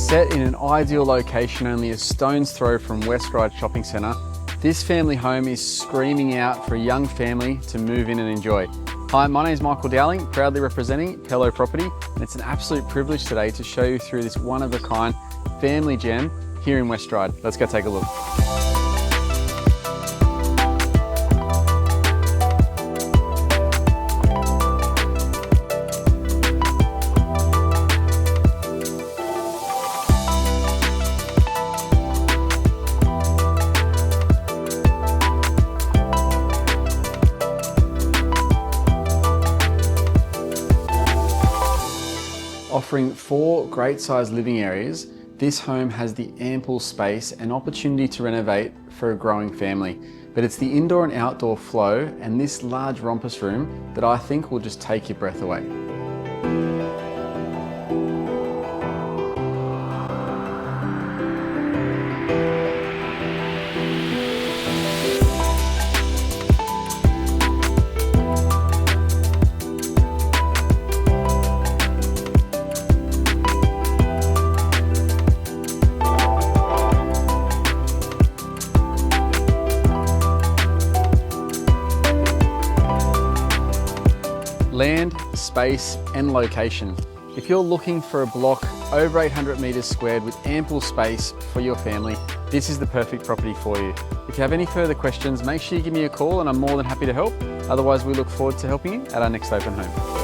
Set in an ideal location only a stone's throw from Ryde Shopping Centre, this family home is screaming out for a young family to move in and enjoy. Hi, my name is Michael Dowling, proudly representing Pello Property, and it's an absolute privilege today to show you through this one-of-a-kind family gem here in Ryde. Let's go take a look. Offering 4 great sized living areas, this home has the ample space and opportunity to renovate for a growing family. But it's the indoor and outdoor flow and this large rompus room that I think will just take your breath away. Land, space and location. If you're looking for a block over 800 metres squared with ample space for your family, this is the perfect property for you. If you have any further questions, make sure you give me a call and I'm more than happy to help. Otherwise, we look forward to helping you at our next open home.